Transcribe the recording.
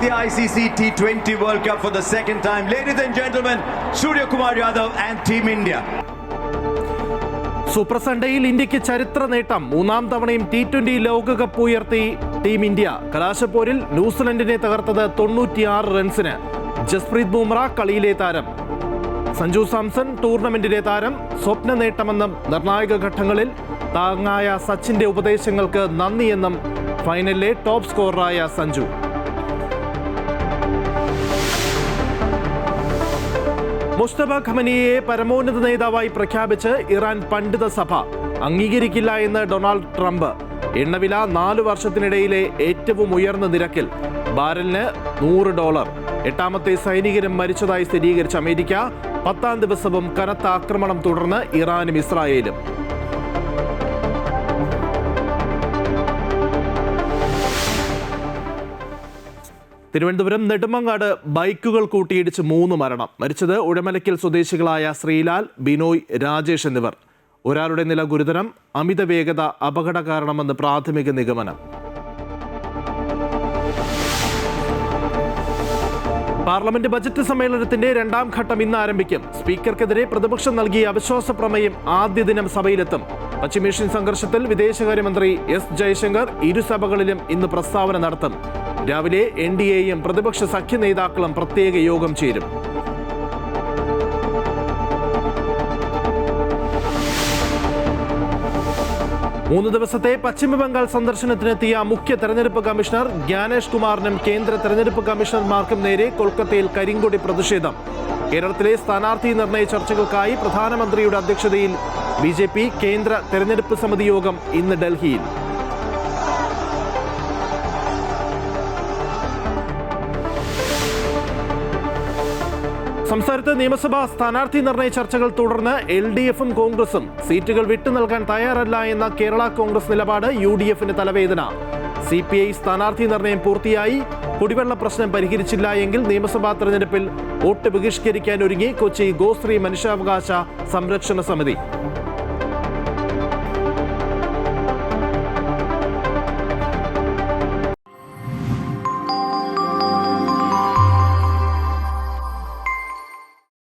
the ICC T20 World Cup for the second time. Ladies and gentlemen, Surya Kumar Yadav and Team India. Super സൺഡേയിൽ ഇന്ത്യക്ക് ചരിത്ര നേട്ടം. മൂന്നാം തവണയും T20 ലോകകപ്പ് ഉയർത്തി ടീം ഇന്ത്യ. കലാശപ്പോരിൽ ന്യൂസിലൻഡിനെ തകർത്തത് 96 റൺസിന്. ജസ്പ്രീത് ബുംറ കളിയിലെ താരം. സഞ്ജു സാംസൺ ടൂർണമെന്റിലെ താരം. സ്വപ്ന നേട്ടമെന്നും നിർണായക ഘട്ടങ്ങളിൽ താങ്ങായ സച്ചിന്റെ ഉപദേശങ്ങൾക്ക് നന്ദിയെന്നും ഫൈനലിലെ ടോപ്പ് സ്കോററായ സഞ്ജു. മുസ്തഫ ഖമനിയെ പരമോന്നത നേതാവായി പ്രഖ്യാപിച്ച് ഇറാൻ പണ്ഡിത സഭ. അംഗീകരിക്കില്ല എന്ന് ഡൊണാൾഡ് ട്രംപ്. എണ്ണവില 4 വർഷത്തിനിടയിലെ ഏറ്റവും ഉയർന്ന നിരക്കിൽ. ബാരലിന് $100. 8ാമത്തെ സൈനികരും മരിച്ചതായി സ്ഥിരീകരിച്ച അമേരിക്ക. 10ാം ദിവസവും കനത്ത ആക്രമണം തുടർന്ന് ഇറാനും ഇസ്രായേലും. തിരുവനന്തപുരം നെടുമങ്ങാട് ബൈക്കുകൾ കൂട്ടിയിടിച്ച് 3 മരണം. മരിച്ചത് ഉഴമലക്കൽ സ്വദേശികളായ ശ്രീലാൽ, ബിനോയ്, രാജേഷ് എന്നിവർ. ഒരാളുടെ നില ഗുരുതരം. അമിത വേഗത അപകട കാരണമെന്ന് പ്രാഥമിക നിഗമനം. പാർലമെന്റ് ബജറ്റ് സമ്മേളനത്തിന്റെ 2ാം ഘട്ടം ഇന്ന് ആരംഭിക്കും. സ്പീക്കർക്കെതിരെ പ്രതിപക്ഷം നൽകിയ അവിശ്വാസ പ്രമേയം ആദ്യ ദിനം സഭയിലെത്തും. പശ്ചിമേഷ്യൻ സംഘർഷത്തിൽ വിദേശകാര്യമന്ത്രി എസ് ജയശങ്കർ ഇരുസഭകളിലും ഇന്ന് പ്രസ്താവന നടത്തും. രാവിലെ NDAയും പ്രതിപക്ഷ സഖ്യ നേതാക്കളും പ്രത്യേക യോഗം ചേരും. മൂന്ന് ദിവസത്തെ പശ്ചിമബംഗാൾ സന്ദർശനത്തിനെത്തിയ മുഖ്യ തെരഞ്ഞെടുപ്പ് കമ്മീഷണർ ജ്ഞാനേഷ് കുമാറിനും കേന്ദ്ര തെരഞ്ഞെടുപ്പ് കമ്മീഷണർമാർക്കും നേരെ കൊൽക്കത്തയിൽ കരിങ്കൊടി പ്രതിഷേധം. കേരളത്തിലെ സ്ഥാനാർത്ഥി നിർണയ ചർച്ചകൾക്കായി പ്രധാനമന്ത്രിയുടെ അധ്യക്ഷതയിൽ BJP കേന്ദ്ര തെരഞ്ഞെടുപ്പ് സമിതി യോഗം ഇന്ന് ഡൽഹിയിൽ. സംസ്ഥാനത്ത് നിയമസഭാ സ്ഥാനാർത്ഥി നിർണയ ചർച്ചകൾ തുടർന്ന് LDFും കോൺഗ്രസും. സീറ്റുകൾ വിട്ടു നൽകാൻ തയ്യാറല്ല എന്ന കേരള കോൺഗ്രസ് നിലപാട് UDFിന് തലവേദന. CPI സ്ഥാനാർത്ഥി നിർണയം പൂർത്തിയായി. കുടിവെള്ള പ്രശ്നം പരിഹരിച്ചില്ല എങ്കിൽ നിയമസഭാ തെരഞ്ഞെടുപ്പിൽ വോട്ട് ബഹിഷ്കരിക്കാൻ ഒരുങ്ങി കൊച്ചി ഗോശ്രീ മനുഷ്യാവകാശ സംരക്ഷണ സമിതി.